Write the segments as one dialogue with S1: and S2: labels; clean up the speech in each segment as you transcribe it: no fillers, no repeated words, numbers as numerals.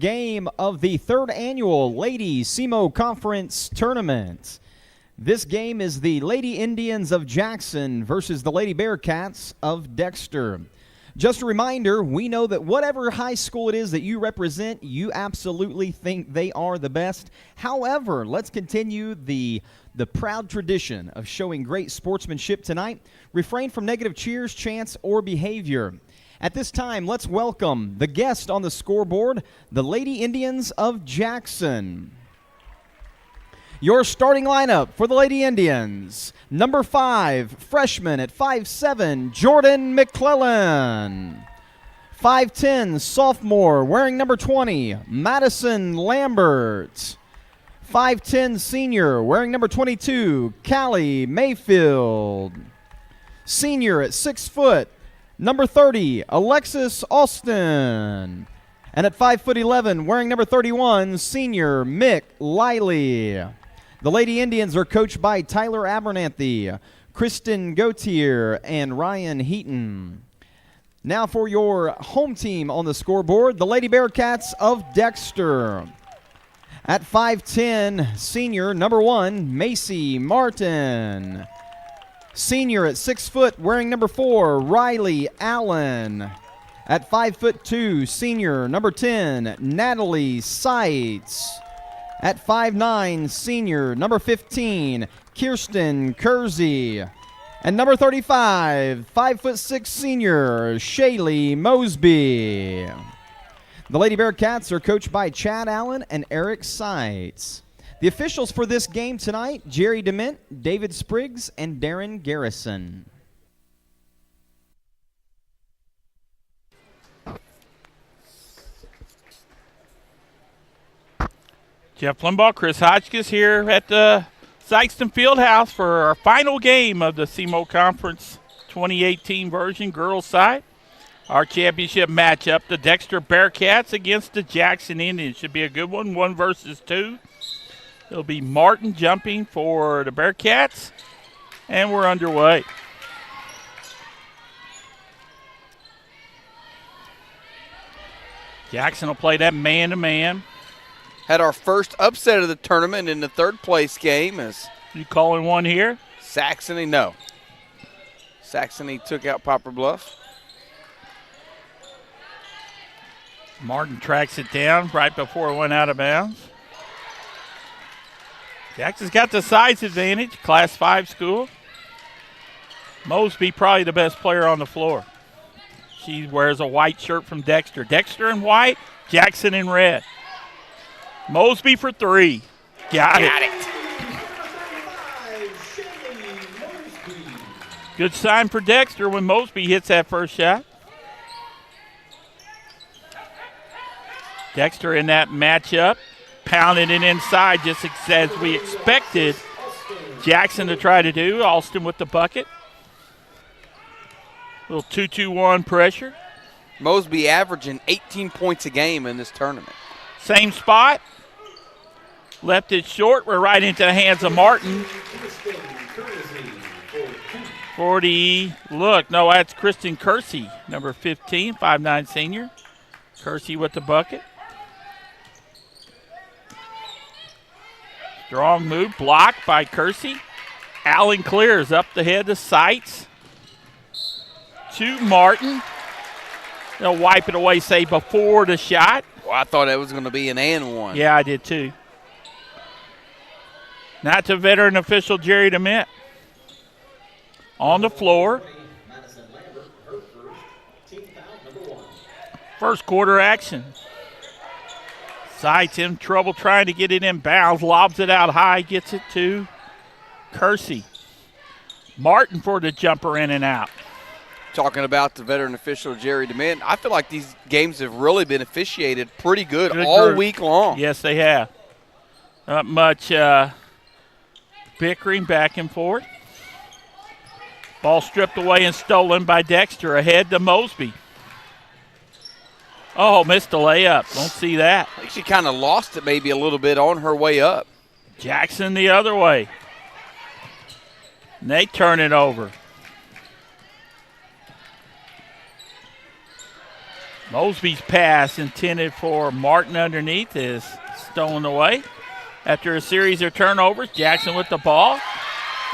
S1: game of the third annual Lady SEMO Conference Tournament. This game is the Lady Indians of Jackson versus the Lady Bearcats of Dexter. Just a reminder, we know that whatever high school it is that you represent, you absolutely think they are the best. However, let's continue the proud tradition of showing great sportsmanship tonight. Refrain from negative cheers, chants, or behavior. At this time, let's welcome the guest on the scoreboard, the Lady Indians of Jackson. Your starting lineup for the Lady Indians: number 5, freshman at 5'7", Jordan McClellan. 5'10", sophomore, wearing number 20, Madison Lambert. 5'10", senior, wearing number 22, Callie Mayfield. Senior at 6 foot, number 30, Alexis Alston. And at 5'11", wearing number 31, senior Mick Liley. The Lady Indians are coached by Tyler Abernathy, Kristen Gautier, and Ryan Heaton. Now for your home team on the scoreboard, the Lady Bearcats of Dexter. At 5'10", senior number 1, Macy Martin. Senior at 6 foot, wearing number 4, Riley Allen. At 5'2", senior number 10, Natalie Seitz. At 5'9", senior number 15, Kirsten Kersey. And number 35, 5'6", senior, Shaylee Mosby. The Lady Bearcats are coached by Chad Allen and Eric Seitz. The officials for this game tonight: Jerry DeMint, David Spriggs, and Darren Garrison.
S2: Jeff Limbaugh, Chris Hotchkiss here at the Sykeston Fieldhouse for our final game of the SEMO Conference 2018 version girls side. Our championship matchup, the Dexter Bearcats against the Jackson Indians. Should be a good one, 1 versus 2. It'll be Martin jumping for the Bearcats, and we're underway. Jackson will play that man-to-man.
S3: Had our first upset of the tournament in the third place game. As
S2: you calling one here?
S3: Saxony, no. Saxony took out Poplar Bluff.
S2: Martin tracks it down right before it went out of bounds. Jackson's got the size advantage, Class 5 school. Mosby probably the best player on the floor. She wears a white shirt from Dexter. Dexter in white, Jackson in red. Mosby for 3. Got it. Good sign for Dexter when Mosby hits that first shot. Dexter in that matchup, pounding it inside just as we expected Jackson to try to do. Alston with the bucket. Little 2-2-1 pressure.
S3: Mosby averaging 18 points a game in this tournament.
S2: Same spot. Left it short. We're right into the hands of Martin. 40. Look, no, that's Kristen Kersey, number 15, 5'9" senior. Kersey with the bucket. Strong move, blocked by Kersey. Allen clears up the head to Seitz. To Martin. They'll wipe it away, say, before the shot.
S3: Well, I thought it was going to be an and one.
S2: Yeah, I did too. Now to veteran official Jerry DeMint. On the floor. First quarter action. Seitz in trouble trying to get it in bounds. Lobs it out high. Gets it to Kersey. Martin for the jumper in and out.
S3: Talking about the veteran official Jerry DeMint, I feel like these games have really been officiated pretty good all week long.
S2: Yes, they have. Not much bickering back and forth. Ball stripped away and stolen by Dexter. Ahead to Mosby. Oh, missed the layup. Don't see that.
S3: I think she kind of lost it maybe a little bit on her way up.
S2: Jackson the other way. And they turn it over. Mosby's pass intended for Martin underneath is stolen away. After a series of turnovers, Jackson with the ball.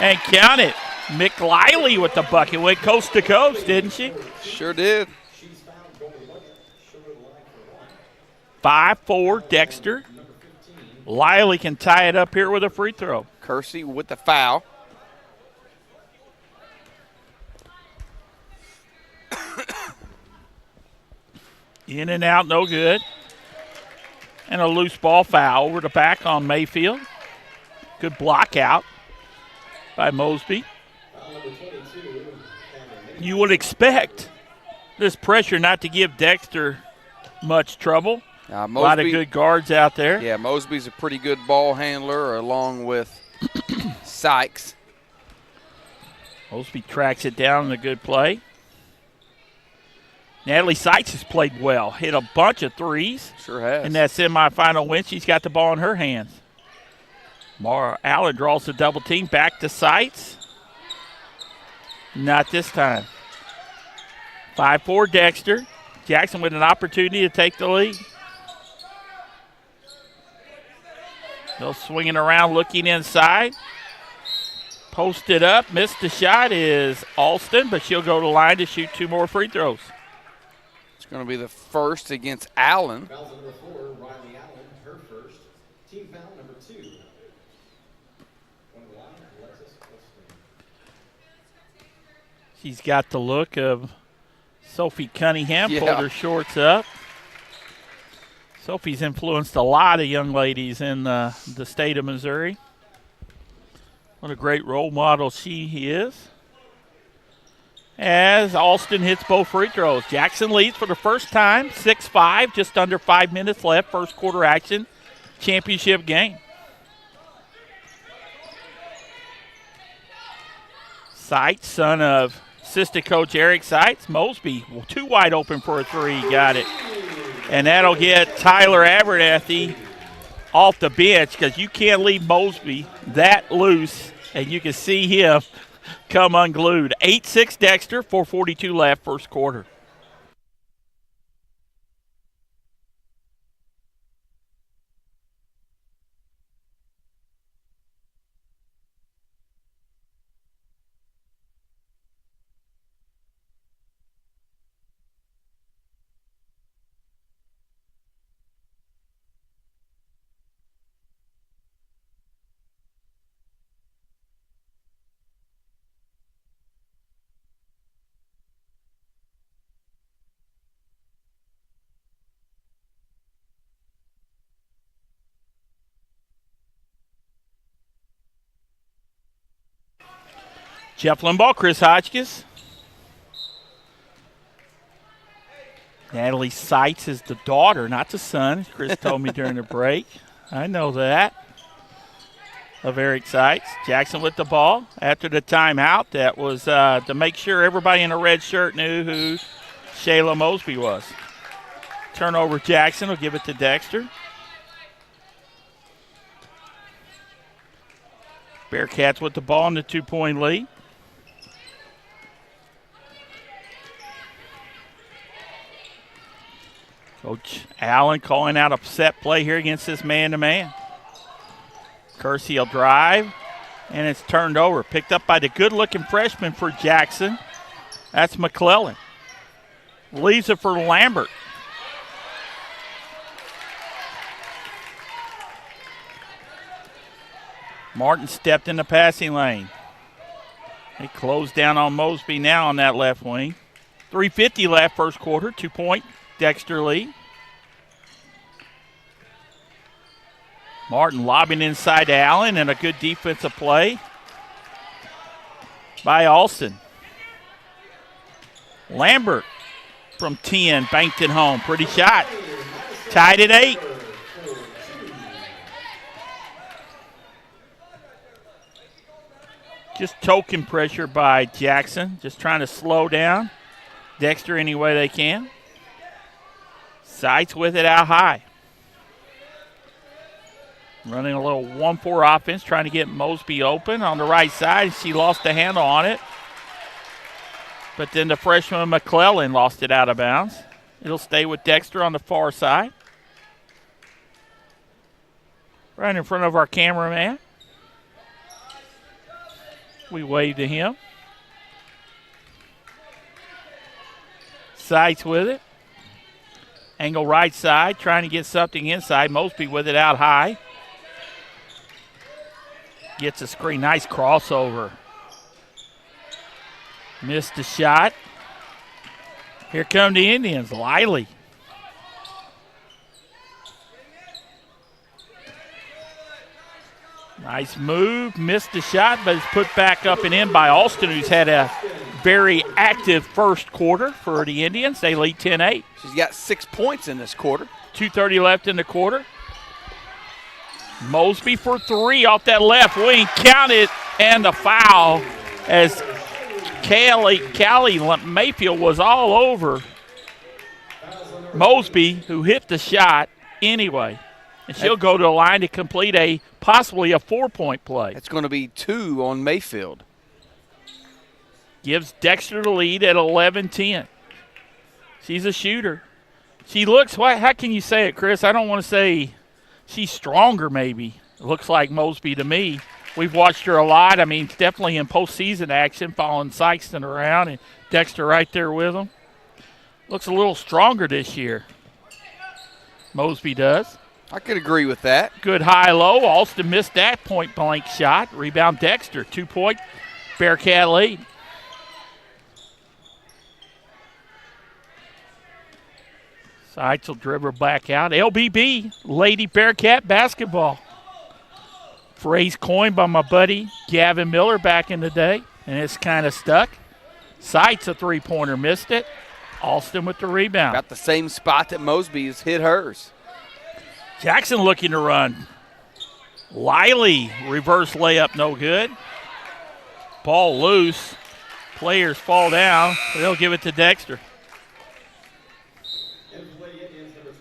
S2: And count it. McLiley with the bucket. Went coast to coast, didn't she?
S3: Sure did.
S2: 5-4 Dexter. Liley can tie it up here with a free throw.
S3: Kersey with the foul.
S2: In and out, no good. And a loose ball foul over the back on Mayfield. Good block out by Mosby. You would expect this pressure not to give Dexter much trouble. A lot of good guards out there.
S3: Yeah, Mosby's a pretty good ball handler along with Sykes.
S2: Mosby tracks it down in a good play. Natalie Sykes has played well. Hit a bunch of threes.
S3: Sure has.
S2: In that semifinal win, she's got the ball in her hands. Mara Allen draws the double team back to Sykes. Not this time. 5-4 Dexter. Jackson with an opportunity to take the lead. They'll swinging around, looking inside. Posted up, missed the shot is Alston, but she'll go to the line to shoot 2 more free throws.
S3: It's going to be the first against Allen.
S1: Foul number 4, Riley Allen, her first. Team foul number 2. On the line, Alexis Alston.
S2: She's got the look of Sophie Cunningham.
S3: Yeah.
S2: Pulled her shorts up. Sophie's influenced a lot of young ladies in the state of Missouri. What a great role model she is. As Alston hits both free throws. Jackson leads for the first time, 6-5, just under 5 minutes left, first quarter action, championship game. Seitz, son of assistant coach Eric Seitz. Mosby, too wide open for a three, got it. And that'll get Tyler Abernathy off the bench because you can't leave Mosby that loose, and you can see him come unglued. 8-6 Dexter, 4:42 left, first quarter. Jeff Limbaugh, Chris Hotchkiss. Natalie Seitz is the daughter, not the son. Chris told me during the break. I know that. Of Eric Seitz. Jackson with the ball after the timeout. That was to make sure everybody in a red shirt knew who Shayla Mosby was. Turnover, Jackson will give it to Dexter. Bearcats with the ball in the 2-point lead. Coach Allen calling out a set play here against this man-to-man. Kersey will drive, and it's turned over. Picked up by the good-looking freshman for Jackson. That's McClellan. Leaves it for Lambert. Martin stepped in the passing lane. They closed down on Mosby now on that left wing. 3:50 left first quarter, 2-point Dexter lead. Martin lobbing inside to Allen, and a good defensive play by Alston. Lambert from 10, banked it home. Pretty shot. Tied at 8. Just token pressure by Jackson, just trying to slow down Dexter any way they can. Seitz with it out high. Running a little 1-4 offense, trying to get Mosby open on the right side. She lost the handle on it. But then the freshman McClellan lost it out of bounds. It'll stay with Dexter on the far side. Right in front of our cameraman. We wave to him. Sights with it. Angle right side, trying to get something inside. Mosby with it out high. Gets a screen. Nice crossover. Missed the shot. Here come the Indians. Lively. Nice move. Missed the shot, but it's put back up and in by Alston, who's had a very active first quarter for the Indians. They lead 10-8.
S3: She's got 6 points in this quarter.
S2: 2:30 left in the quarter. Mosby for three off that left wing. Counted, and the foul as Callie Mayfield was all over Mosby, who hit the shot anyway. And she'll go to the line to complete possibly a 4-point play.
S3: It's going to be 2 on Mayfield.
S2: Gives Dexter the lead at 11-10. She's a shooter. She looks, how can you say it, Chris? I don't want to say she's stronger maybe. It looks like Mosby to me. We've watched her a lot. I mean, definitely in postseason action, following Sykeston around, and Dexter right there with them. Looks a little stronger this year. Mosby does.
S3: I could agree with that.
S2: Good high-low. Alston missed that point-blank shot. Rebound Dexter. 2-point Bearcat lead. Sides will dribble back out. LBB, Lady Bearcat basketball. Phrase coined by my buddy Gavin Miller back in the day, and it's kind of stuck. Sights a three-pointer, missed it. Alston with the rebound.
S3: Got the same spot that Mosby has hit hers.
S2: Jackson looking to run. Lively, reverse layup, no good. Ball loose. Players fall down. They'll give it to Dexter.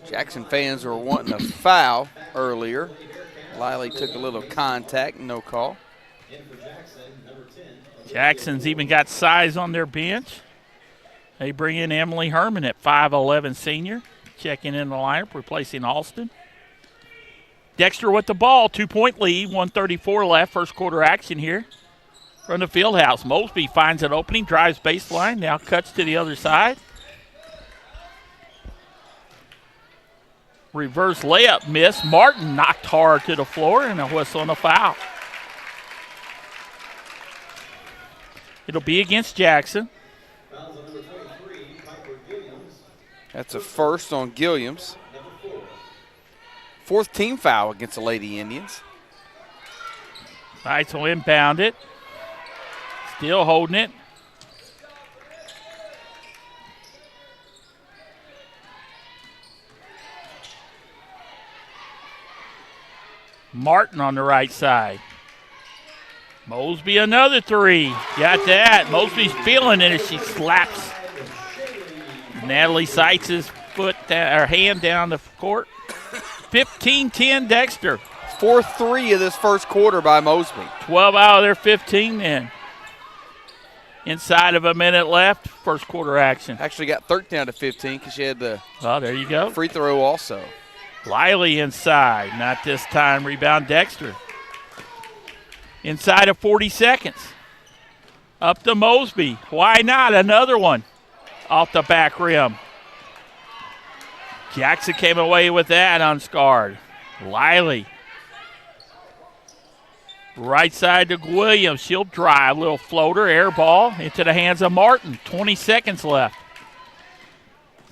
S3: Jackson fans were wanting a foul earlier. Lively took a little contact, no call.
S2: Jackson's even got size on their bench. They bring in Emily Herman at 5'11", senior, checking in the lineup, replacing Alston. Dexter with the ball, 2-point lead, 1:34 left, first quarter action here from the Fieldhouse. Mosby finds an opening, drives baseline, now cuts to the other side. Reverse layup miss. Martin knocked hard to the floor, and a whistle and a foul. It'll be against Jackson.
S3: That's a first on Gilliams. Fourth team foul against the Lady Indians.
S2: Knights will inbound it. Still holding it. Martin on the right side. Mosby another three. Got that. Mosby's feeling it as she slaps Natalie Sykes' hand down the court. 15-10 Dexter.
S3: 4-3 of this first quarter by Mosby.
S2: 12 out of their 15 then. Inside of a minute left, first quarter action.
S3: Actually got 13 out of 15 because she had the
S2: there you go.
S3: free throw also.
S2: Lively inside. Not this time. Rebound Dexter. Inside of 40 seconds. Up to Mosby. Why not? Another one off the back rim. Jackson came away with that unscarred. Lively. Right side to Williams. She'll drive. Little floater, air ball into the hands of Martin. 20 seconds left.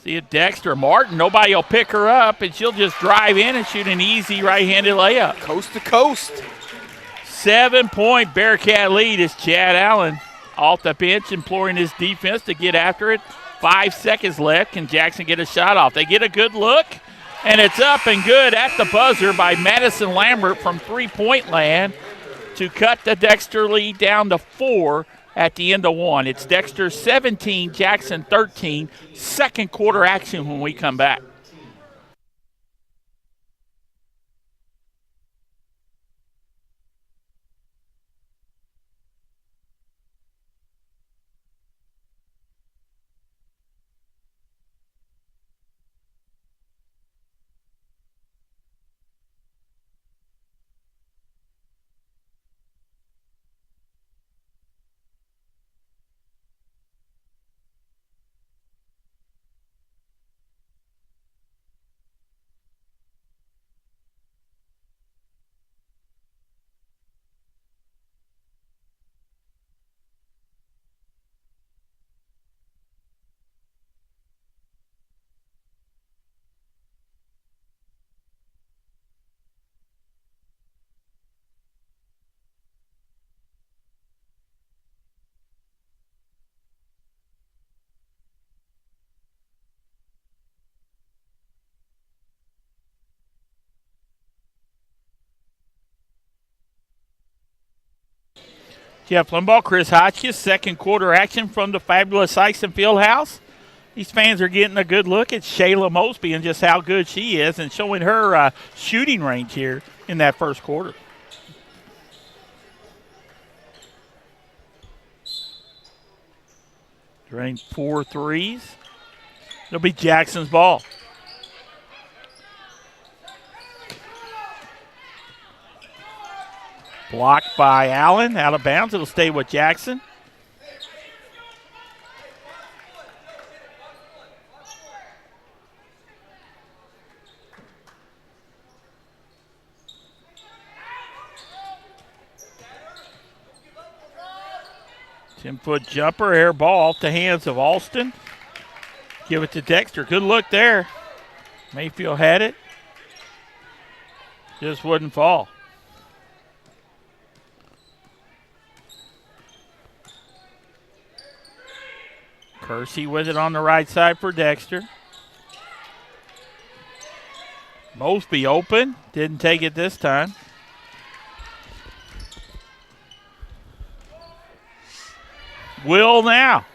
S2: See it, Dexter. Martin, nobody will pick her up, and she'll just drive in and shoot an easy right-handed layup.
S3: Coast to coast.
S2: 7-point Bearcat lead is Chad Allen off the bench, imploring his defense to get after it. 5 seconds left. Can Jackson get a shot off? They get a good look, and it's up and good at the buzzer by Madison Lambert from three-point land to cut the Dexter lead down to 4 at the end of 1. It's Dexter 17, Jackson 13. Second quarter action when we come back. Jeff Limbaugh, Chris Hotchkiss, second quarter action from the fabulous Sykeston Fieldhouse. These fans are getting a good look at Shayla Mosby and just how good she is and showing her shooting range here in that first quarter. Drained 4 threes. It'll be Jackson's ball. Blocked by Allen, out of bounds. It'll stay with Jackson. Ten-foot jumper, air ball off the hands of Alston. Give it to Dexter. Good look there. Mayfield had it. Just wouldn't fall. Kersey with it on the right side for Dexter. Mosby open. Didn't take it this time. Will now.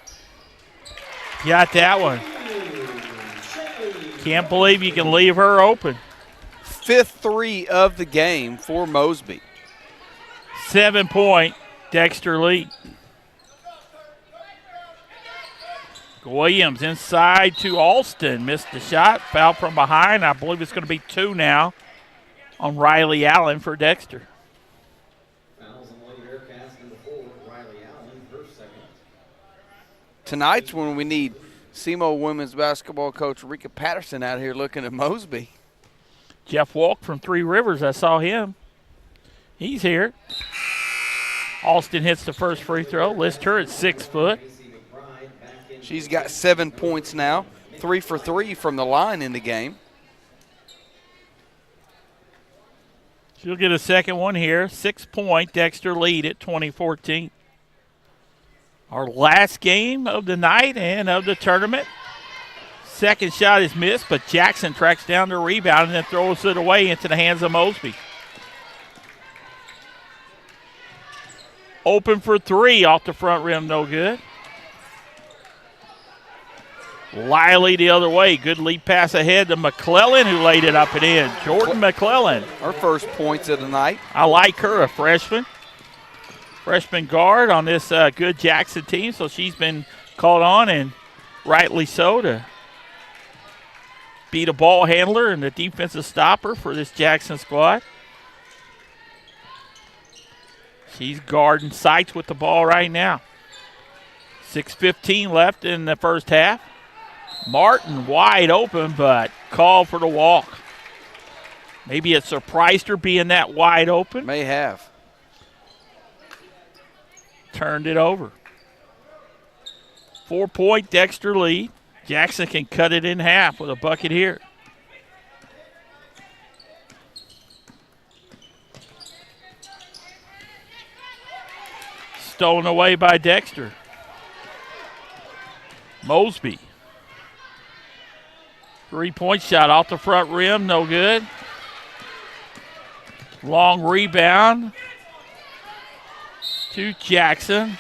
S2: Got that one. Can't believe you can leave her open.
S3: 5th 3 of the game for Mosby.
S2: 7-point Dexter lead. Williams inside to Alston. Missed the shot. Foul from behind. I believe it's going to be 2 now on Riley Allen for Dexter.
S3: Tonight's when we need SEMO women's basketball coach Rika Patterson out here looking at Mosby.
S2: Jeff Walk from Three Rivers. I saw him. He's here. Alston hits the first free throw. Lists her at 6 foot.
S3: She's got 7 points now. 3 for 3 from the line in the game.
S2: She'll get a second one here. 6-point Dexter lead at 2014. Our last game of the night and of the tournament. Second shot is missed, but Jackson tracks down the rebound and then throws it away into the hands of Mosby. Open for 3 off the front rim, no good. Wiley the other way. Good lead pass ahead to McClellan, who laid it up and in. Jordan McClellan.
S3: Her first points of the night.
S2: I like her, a freshman. Freshman guard on this good Jackson team, so she's been called on, and rightly so, to be the ball handler and the defensive stopper for this Jackson squad. She's guarding Sykes with the ball right now. 6:15 left in the first half. Martin wide open, but called for the walk. Maybe it surprised her being that wide open.
S3: May have.
S2: Turned it over. 4-point Dexter lead. Jackson can cut it in half with a bucket here. Stolen away by Dexter. Mosby. 3-point shot off the front rim, no good. Long rebound to Jackson,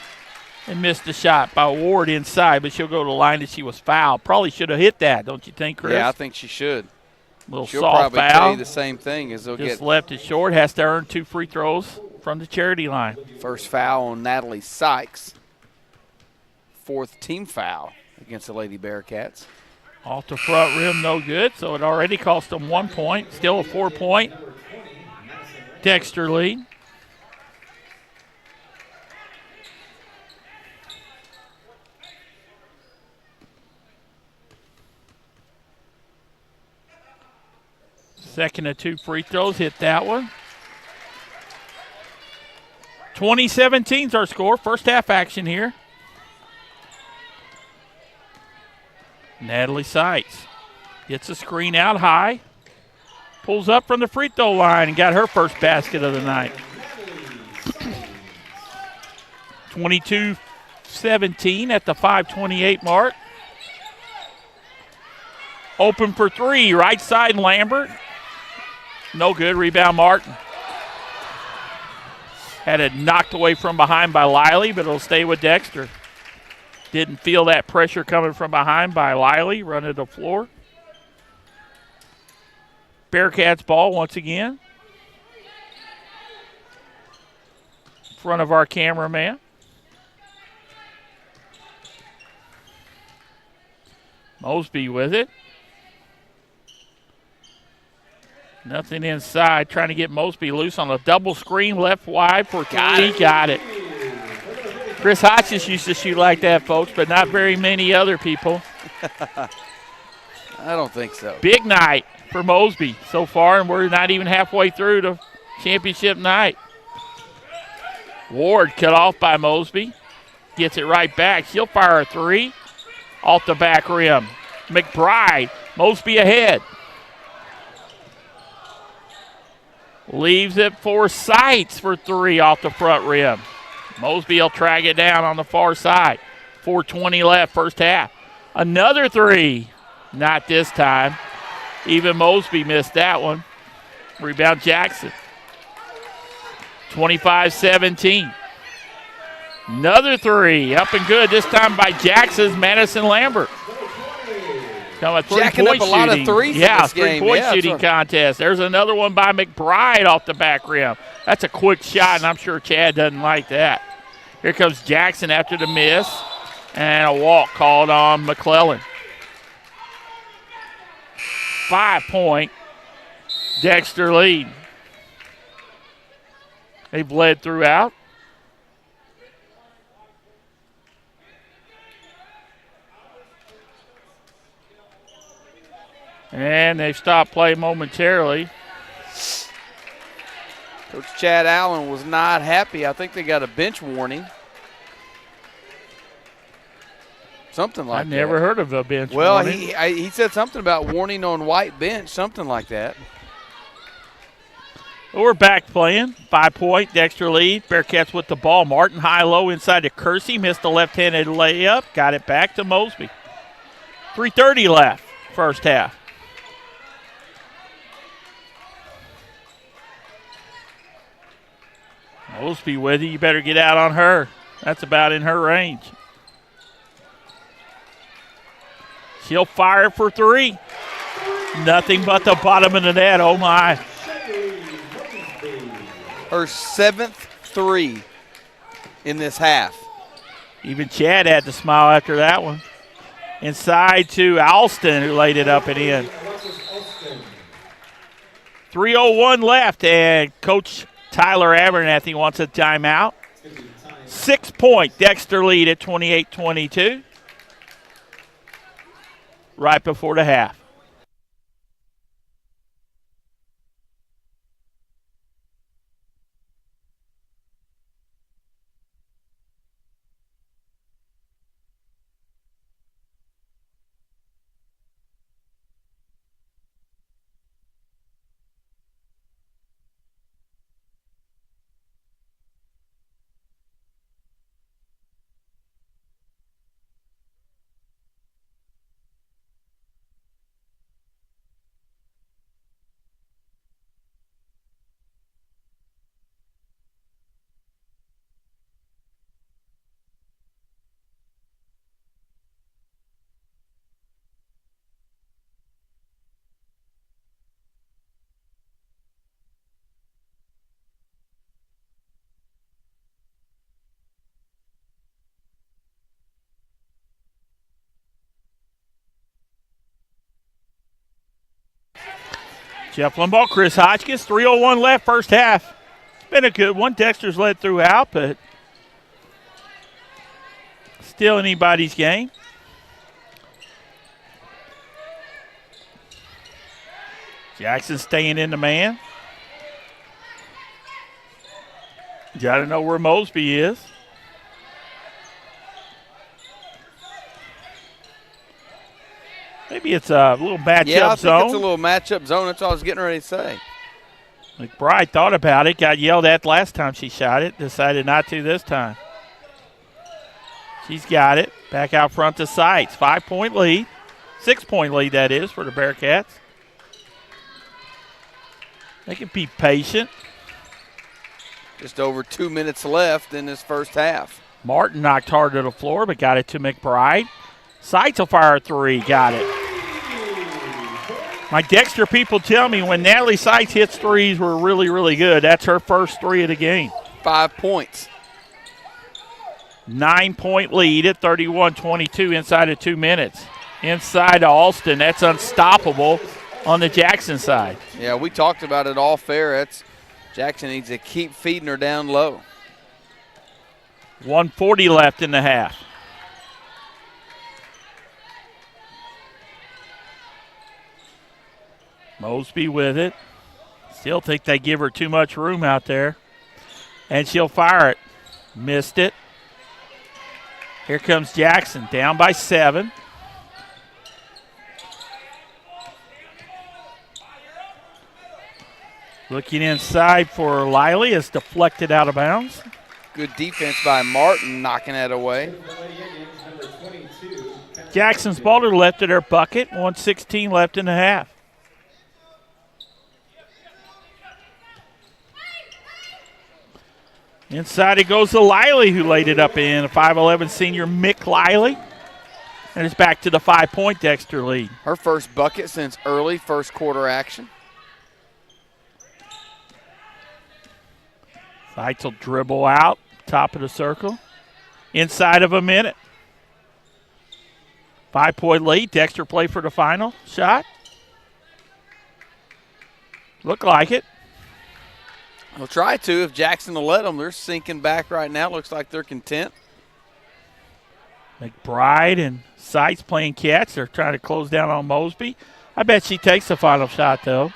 S2: and missed the shot by Ward inside, but she'll go to the line that she was fouled. Probably should have hit that, don't you think, Chris?
S3: Yeah, I think she should.
S2: Little
S3: She'll
S2: soft
S3: probably
S2: foul.
S3: tell you the same thing as they'll
S2: Just
S3: get.
S2: left it short. Has to earn 2 free throws from the charity line.
S3: First foul on Natalie Sykes. 4th team foul against the Lady Bearcats.
S2: Off the front rim, no good, so it already cost them 1 point. Still a 4-point Dexter lead. Second of 2 free throws, hit that one. 2017's our score. First half action here. Natalie Sykes gets a screen out high. Pulls up from the free throw line and got her first basket of the night. 22-17 at the 5:28 mark. Open for 3, right side Lambert. No good, rebound Martin. Had it knocked away from behind by Liley, but it'll stay with Dexter. Didn't feel that pressure coming from behind by Liley, running the floor. Bearcats ball once again. In front of our cameraman. Mosby with it. Nothing inside. Trying to get Mosby loose on a double screen left wide for three. Got it. Chris Hodges used to shoot like that, folks, but not very many other people.
S3: I don't think so.
S2: Big night for Mosby so far, and we're not even halfway through the championship night. Ward cut off by Mosby. Gets it right back. She'll fire a three off the back rim. McBride, Mosby ahead. Leaves it for Seitz for three off the front rim. Mosby will track it down on the far side. 4:20 left, first half. Another three. Not this time. Even Mosby missed that one. Rebound Jackson. 25-17. Another three. Up and good, this time by Jackson's Madison Lambert.
S3: Jacking up a lot of threes in this game.
S2: Three-point shooting contest. There's another one by McBride off the back rim. That's a quick shot, and I'm sure Chad doesn't like that. Here comes Jackson after the miss, and a walk called on McClellan. 5-point Dexter lead. They've led throughout. And they've stopped play momentarily.
S3: Coach Chad Allen was not happy. I think they got a bench warning. Something like that.
S2: I never heard of a bench
S3: warning.
S2: Well,
S3: he said something about warning on white bench, something like that.
S2: Well, we're back playing. 5-point Dexter lead. Bearcats with the ball. Martin high-low inside to Kersey. Missed the left-handed layup. Got it back to Mosby. 3:30 left, first half. Mosby with you. You better get out on her. That's about in her range. She'll fire for three. Nothing but the bottom of the net. Oh, my.
S3: Her 7th three in this half.
S2: Even Chad had to smile after that one. Inside to Alston, who laid it up and in. 3:01 left, and Coach Tyler Abernathy wants a timeout. 6-point Dexter lead at 28-22. Right before the half. Jeff Limbaugh, Chris Hotchkiss, 3:01 left, first half. It's been a good one. Dexter's led throughout, but still anybody's game. Jackson staying in the man. Got to know where Mosby is. Maybe it's a little matchup zone.
S3: Yeah, I think it's a little matchup zone. That's all I was getting ready to say.
S2: McBride thought about it, got yelled at last time she shot it, decided not to this time. She's got it. Back out front to Seitz. 5-point lead. 6-point lead, that is, for the Bearcats. They can be patient.
S3: Just over 2 minutes left in this first half.
S2: Martin knocked hard to the floor, but got it to McBride. Sights will fire a three. Got it. My Dexter people tell me when Natalie Sights hits threes, we're really, really good. That's her first three of the game.
S3: 5 points.
S2: 9-point lead at 31-22 inside of 2 minutes. Inside to Alston. That's unstoppable on the Jackson side.
S3: Yeah, we talked about it all fair. Jackson needs to keep feeding her down low.
S2: 1:40 left in the half. Mosby with it. Still think they give her too much room out there. And she'll fire it. Missed it. Here comes Jackson, down by 7. Looking inside for Liley. It's deflected out of bounds.
S3: Good defense by Martin, knocking that away.
S2: Jackson's ball to the left of their bucket. 1:16 left in the half. Inside it goes to Liley, who laid it up in. A 5'11 senior, Mick Liley. And it's back to the 5-point Dexter lead.
S3: Her first bucket since early first quarter action.
S2: Sights will dribble out, top of the circle. Inside of a minute. 5-point lead. Dexter play for the final shot. Look like it.
S3: They'll try to if Jackson will let them. They're sinking back right now. Looks like they're content.
S2: McBride and Sights playing catch. They're trying to close down on Mosby. I bet she takes the final shot, though.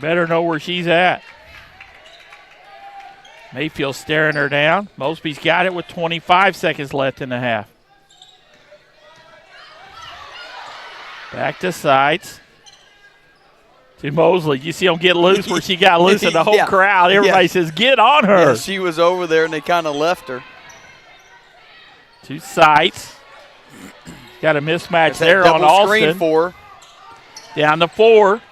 S2: Better know where she's at. Mayfield staring her down. Mosby's got it with 25 seconds left in the half. Back to Sights. To Mosley. You see him get loose where she got loose in the whole crowd. Everybody says, get on her.
S3: Yeah, she was over there, and they kind of left her.
S2: To Sights. Got a mismatch there on
S3: Alston. Screen
S2: Alston.
S3: for her.
S2: Down to 4.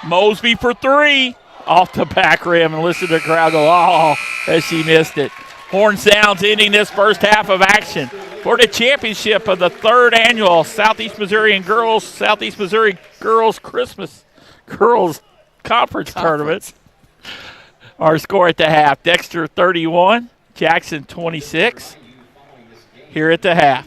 S2: Mosby for 3. Off the back rim, and listen to the crowd go, oh, as she missed it. Horn sounds ending this first half of action for the championship of the 3rd annual Southeast Missouri Girls Christmas Girls Conference Tournament. Our score at the half, Dexter 31, Jackson 26. Here at the half.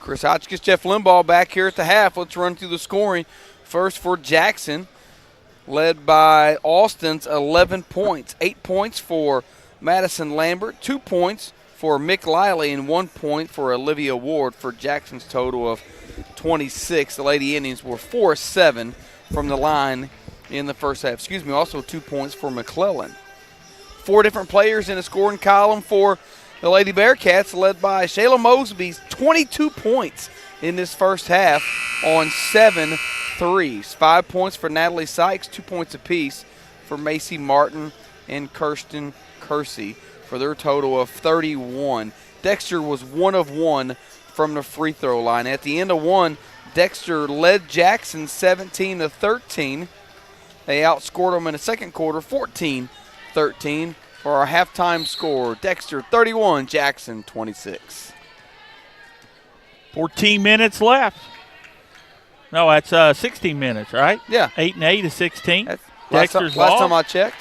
S3: Chris Hotchkiss, Jeff Limbaugh back here at the half. Let's run through the scoring. First for Jackson, led by Austin's 11 points. 8 points for Madison Lambert, 2 points for Mick Liley, and 1 point for Olivia Ward for Jackson's total of 26. The Lady Indians were 4-7 from the line in the first half. Also 2 points for McClellan. 4 different players in the scoring column for the Lady Bearcats, led by Shayla Mosby's 22 points in this first half on 7 threes. 5 points for Natalie Sykes, 2 points apiece for Macy Martin and Kirsten Kersey for their total of 31. Dexter was 1 of 1 from the free throw line. At the end of one, Dexter led Jackson 17-13. They outscored them in the second quarter 14-13. For our halftime score, Dexter 31, Jackson 26.
S2: 14 minutes left. No, that's 16 minutes, right?
S3: Yeah.
S2: 8 and 8 is 16.
S3: That's
S2: Dexter's
S3: last time I checked.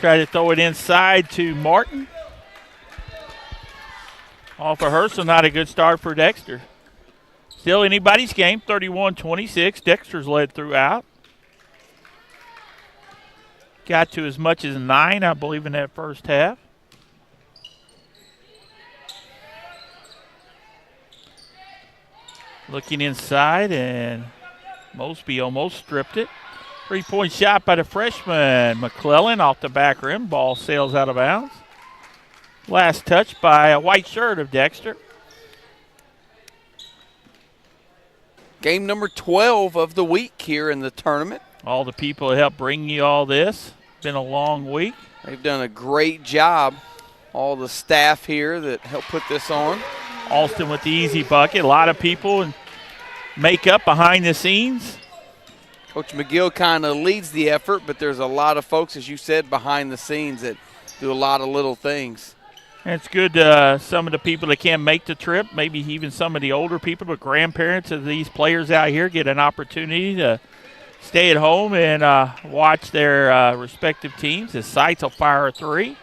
S2: Try to throw it inside to Martin. Off of her, so not a good start for Dexter. Still anybody's game, 31-26. Dexter's led throughout. Got to as much as 9, I believe, in that first half. Looking inside, and Mosby almost stripped it. 3-point shot by the freshman McClellan off the back rim. Ball sails out of bounds. Last touch by a white shirt of Dexter.
S3: Game number 12 of the week here in the tournament.
S2: All the people that helped bring you all this. Been a long week.
S3: They've done a great job. All the staff here that helped put this on.
S2: Alston with the easy bucket. A lot of people and makeup behind the scenes.
S3: Coach McGill kind of leads the effort, but there's a lot of folks, as you said, behind the scenes that do a lot of little things.
S2: And it's good some of the people that can't make the trip, maybe even some of the older people, the grandparents of these players out here get an opportunity to stay at home and watch their respective teams. The Sights will fire a 3.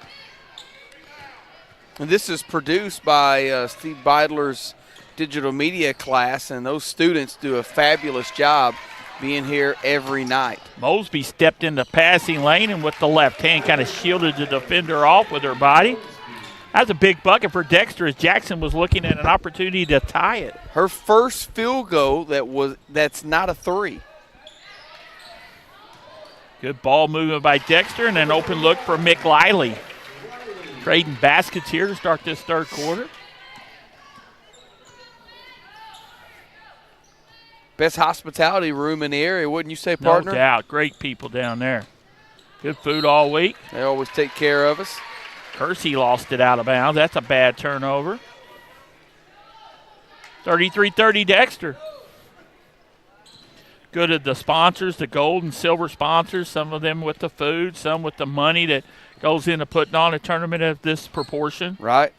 S3: And this is produced by Steve Beidler's digital media class, and those students do a fabulous job being here every night.
S2: Mosby stepped in the passing lane and with the left hand kind of shielded the defender off with her body. That's a big bucket for Dexter as Jackson was looking at an opportunity to tie it.
S3: Her first field goal that's not a 3.
S2: Good ball movement by Dexter and an open look for Mick Liley. Trading baskets here to start this third quarter.
S3: Best hospitality room in the area, wouldn't you say, partner?
S2: No doubt. Great people down there. Good food all week.
S3: They always take care of us.
S2: Kersey lost it out of bounds. That's a bad turnover. 33-30 Dexter. Good at the sponsors, the gold and silver sponsors, some of them with the food, some with the money that goes into putting on a tournament of this proportion.
S3: Right.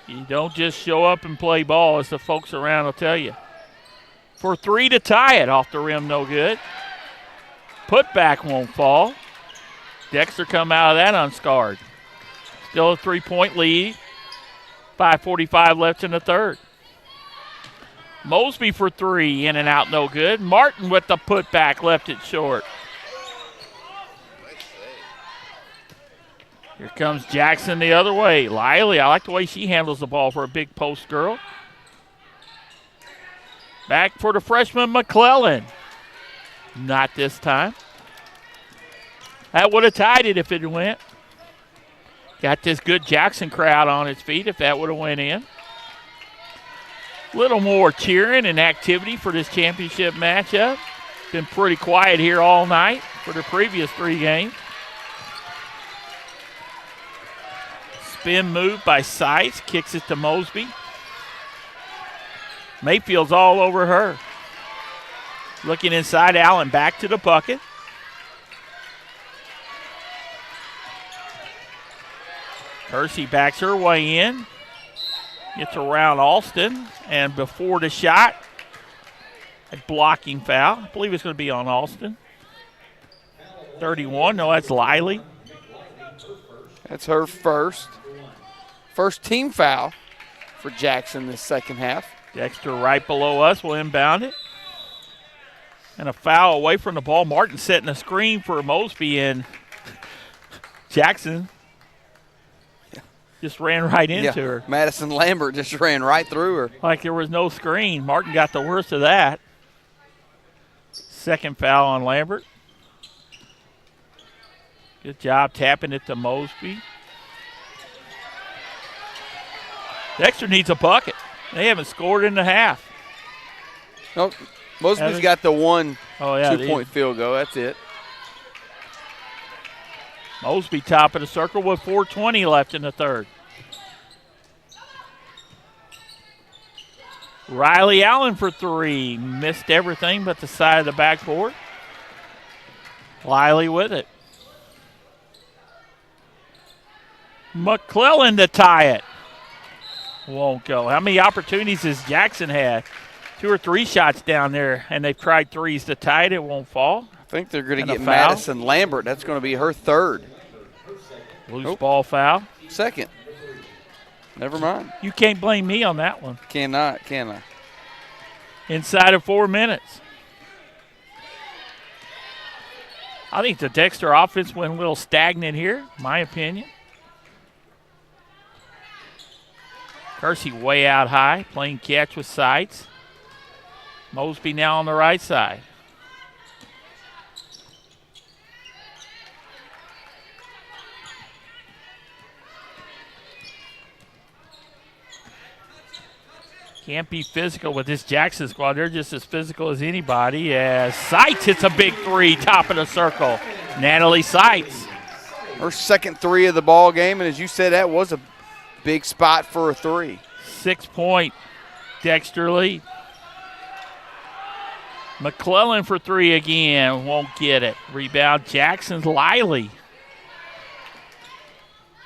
S2: You don't just show up and play ball, as the folks around will tell you. For 3 to tie it, off the rim, no good. Putback won't fall. Dexter come out of that unscarred. Still a 3-point lead. 5:45 left in the third. Mosby for 3, in and out, no good. Martin with the putback, left it short. Here comes Jackson the other way. Liley, I like the way she handles the ball for a big post girl. Back for the freshman McClellan. Not this time. That would have tied it if it went. Got this good Jackson crowd on its feet if that would have went in. Little more cheering and activity for this championship matchup. Been pretty quiet here all night for the previous 3 games. Spin move by Sice, kicks it to Mosby. Mayfield's all over her. Looking inside, Allen back to the bucket. Kersey backs her way in. Gets around Alston, and before the shot, a blocking foul. I believe it's going to be on Alston. 31, no, that's Liley.
S3: That's her first. First team foul for Jackson this second half.
S2: Dexter right below us will inbound it. And a foul away from the ball. Martin setting a screen for Mosby, and Jackson just ran right into her.
S3: Madison Lambert just ran right through her.
S2: Like there was no screen. Martin got the worst of that. Second foul on Lambert. Good job tapping it to Mosby. Dexter needs a bucket. They haven't scored in the half.
S3: Nope. Mosby's got the one 2-point field goal. That's it.
S2: Mosby top of the circle with 4:20 left in the third. Riley Allen for three. Missed everything but the side of the backboard. Liley with it. McClellan to tie it. Won't go. How many opportunities has Jackson had? 2 or 3 shots down there, and they've tried threes to tie it. It won't fall.
S3: I think they're going to get Madison Lambert. That's going to be her third.
S2: Loose ball foul.
S3: Second. Never mind.
S2: You can't blame me on that one.
S3: Cannot, can I?
S2: Inside of 4 minutes. I think the Dexter offense went a little stagnant here, my opinion. Kersey way out high, playing catch with sights. Mosby now on the right side. Can't be physical with this Jackson squad. They're just as physical as anybody. As Sights hits a big three, top of the circle. Natalie Sights.
S3: Her second three of the ball game, and as you said, that was a big spot for a three.
S2: 6-point Dexter lead. McClellan for three again. Won't get it. Rebound Jackson's Liley.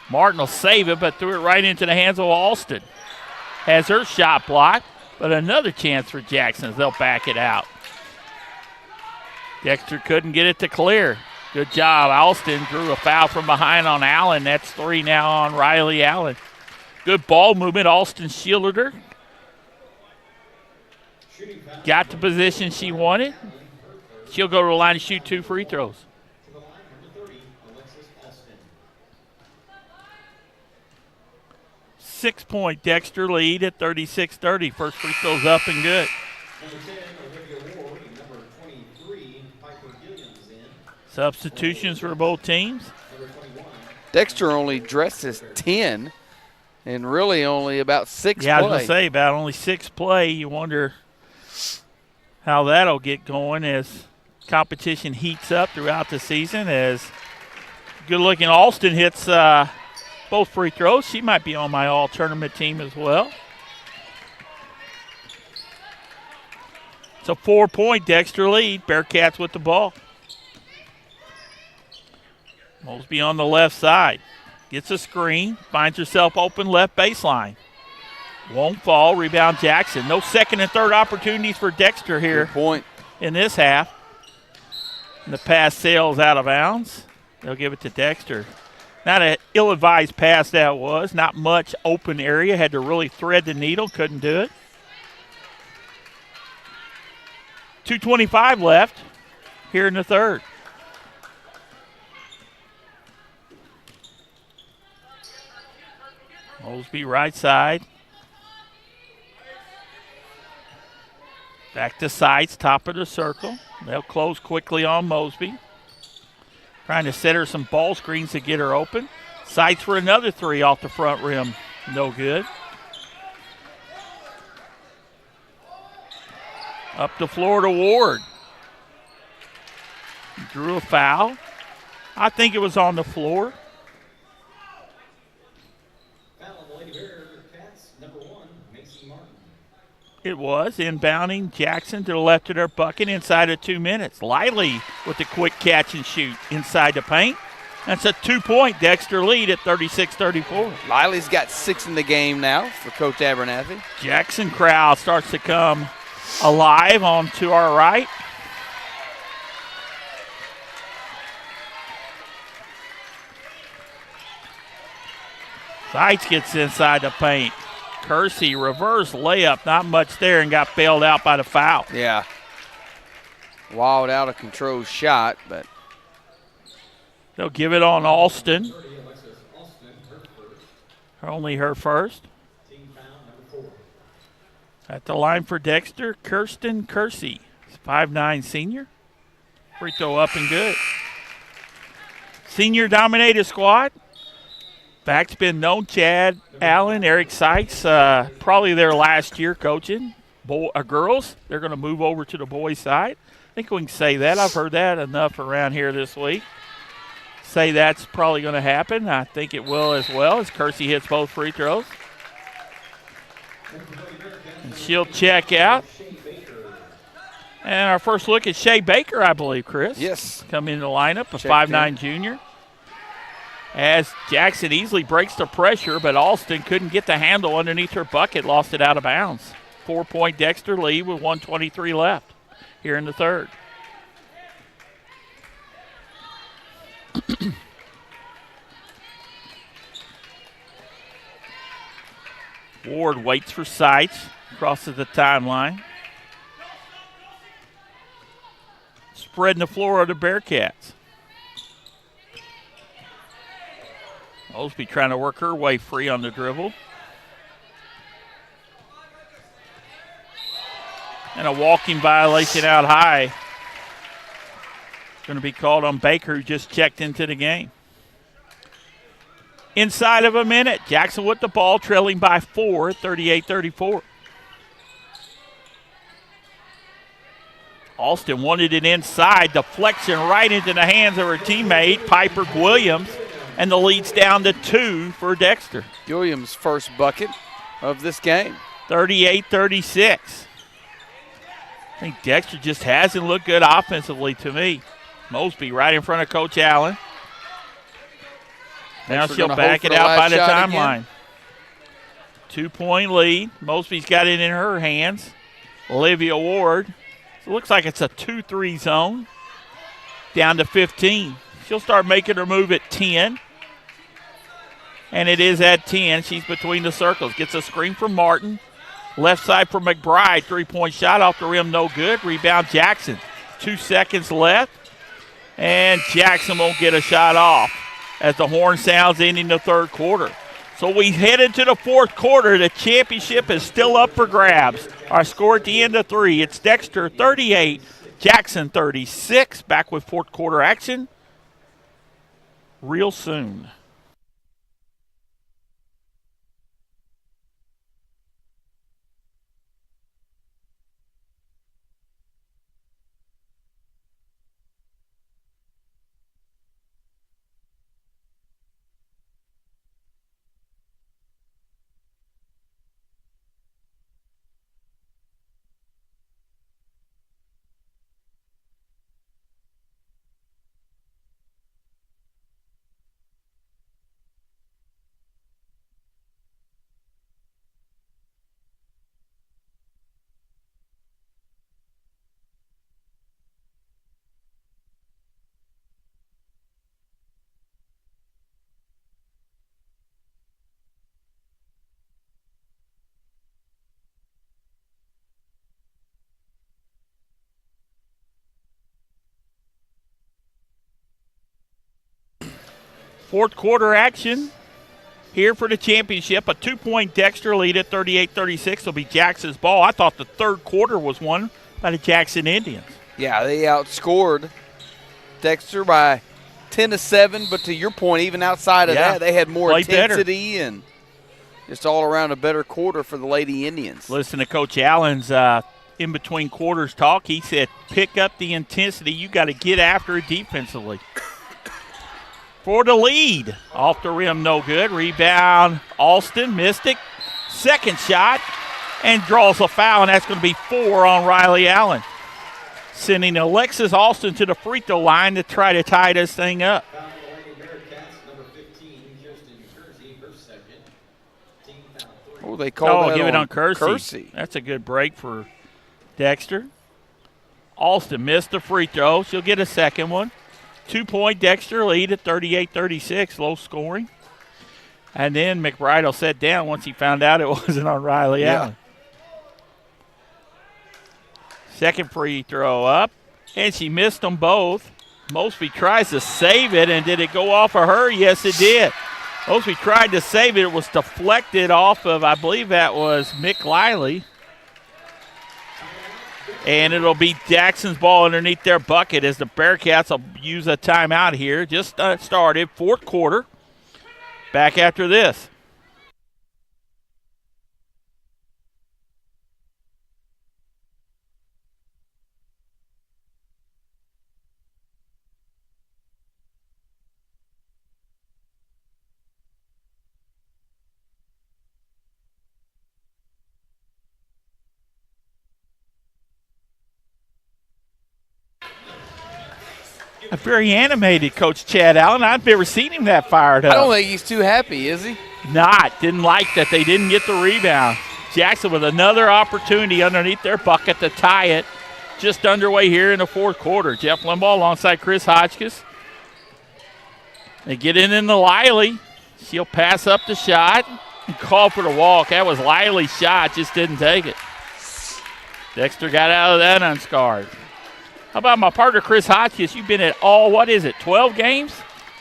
S2: Martin will save it, but threw it right into the hands of Alston. Has her shot blocked, but another chance for Jackson as they'll back it out. Dexter couldn't get it to clear. Good job. Alston drew a foul from behind on Allen. That's 3 now on Riley Allen. Good ball movement. Alston shielded her. Got the position she wanted. She'll go to the line to shoot 2 free throws. 6-point Dexter lead at 36-30. First free throw's up and good. Substitutions for both teams.
S3: Dexter only dresses 10 and really only about 6
S2: Yeah,
S3: play.
S2: I was going to say, about only 6 play. You wonder how that'll get going as competition heats up throughout the season. As good-looking Alston hits both free throws. She might be on my all-tournament team as well. It's a 4-point Dexter lead. Bearcats with the ball. Mosby on the left side. Gets a screen. Finds herself open left baseline. Won't fall. Rebound Jackson. No second and third opportunities for Dexter here.
S3: Good point.
S2: In this half. And the pass sails out of bounds. They'll give it to Dexter. Not an ill-advised pass that was. Not much open area. Had to really thread the needle. Couldn't do it. 2:25 left here in the third. Mosby right side. Back to Sights, top of the circle. They'll close quickly on Mosby. Trying to set her some ball screens to get her open. Sights for another three off the front rim. No good. Up the floor to Ward. Drew a foul. I think it was on the floor. It was inbounding Jackson to the left of their bucket inside of 2 minutes. Liley with the quick catch and shoot inside the paint. That's a 2-point Dexter lead at 36-34.
S3: Liley's got 6 in the game now for Coach Abernathy.
S2: Jackson crowd starts to come alive on to our right. Seitz gets inside the paint. Kersey, reverse layup, not much there, and got bailed out by the foul.
S3: Yeah. Wild, out of control shot, but
S2: they'll give it on Alston. Only her first. At the line for Dexter, Kirsten Kersey, 5'9" senior. Free throw up and good. Senior dominated squad. Fact's been known. Chad Allen, Eric Seitz, probably their last year coaching. Girls, they're going to move over to the boys' side. I think we can say that. I've heard that enough around here this week. Say that's probably going to happen. I think it will as well as Kersey hits both free throws. And she'll check out. And our first look at Shea Baker, I believe, Chris.
S3: Yes.
S2: Come in the lineup, a 5'9" junior. As Jackson easily breaks the pressure, but Alston couldn't get the handle underneath her bucket, lost it out of bounds. 4-point Dexter lead with 1:23 left here in the third. Ward waits for Seitz, crosses the timeline. Spreading the floor of the Bearcats. Mosby trying to work her way free on the dribble. And a walking violation out high. Going to be called on Baker, who just checked into the game. Inside of a minute, Jackson with the ball, trailing by 4, 38-34. Alston wanted it inside, deflection right into the hands of her teammate, Piper Williams, and the lead's down to 2 for Dexter.
S3: Williams' first bucket of this game.
S2: 38-36. I think Dexter just hasn't looked good offensively to me. Mosby right in front of Coach Allen. Now she'll back it out by the timeline. 2-point lead. Mosby's got it in her hands. Olivia Ward. So it looks like it's a 2-3 zone. Down to 15. She'll start making her move at 10. And it is at 10. She's between the circles. Gets a screen from Martin. Left side for McBride. 3-point shot off the rim, no good. Rebound Jackson. 2 seconds left. And Jackson won't get a shot off as the horn sounds ending the third quarter. So we head into the fourth quarter. The championship is still up for grabs. Our score at the end of 3, it's Dexter 38, Jackson 36. Back with fourth quarter action real soon. Fourth quarter action here for the championship. A 2-point Dexter lead at 38-36 will be Jackson's ball. I thought the third quarter was won by the Jackson Indians.
S3: Yeah, they outscored Dexter by 10-7, but to your point, even outside of that, they had more intensity and just all around a better quarter for the Lady Indians.
S2: Listen to Coach Allen's in between quarters talk. He said, pick up the intensity. You got to get after it defensively. For the lead. Off the rim, no good. Rebound, Alston, missed it. Second shot, and draws a foul, and that's going to be 4 on Riley Allen. Sending Alexis Alston to the free throw line to try to tie this thing up.
S3: Oh, they called that
S2: give it on
S3: Kersey.
S2: That's a good break for Dexter. Alston missed the free throw. She'll get a second one. 2-point Dexter lead at 38-36, low scoring. And then McBride will sit down once he found out it wasn't on Riley Allen. Second free throw up, and she missed them both. Mosby tries to save it, and did it go off of her? Yes, it did. Mosby tried to save it. It was deflected off of, I believe that was Mick Liley. And it'll be Jackson's ball underneath their bucket as the Bearcats will use a timeout here. Just started, fourth quarter. Back after this. A very animated Coach Chad Allen. I've never seen him that fired up.
S3: I don't think he's too happy, is he?
S2: Didn't like that they didn't get the rebound. Jackson with another opportunity underneath their bucket to tie it. Just underway here in the fourth quarter. Jeff Limbaugh alongside Chris Hotchkiss. They get in the Liley. She'll pass up the shot and call for the walk. That was Liley's shot, just didn't take it. Dexter got out of that unscarred. How about my partner, Chris Hotchkiss? You've been at 12 games?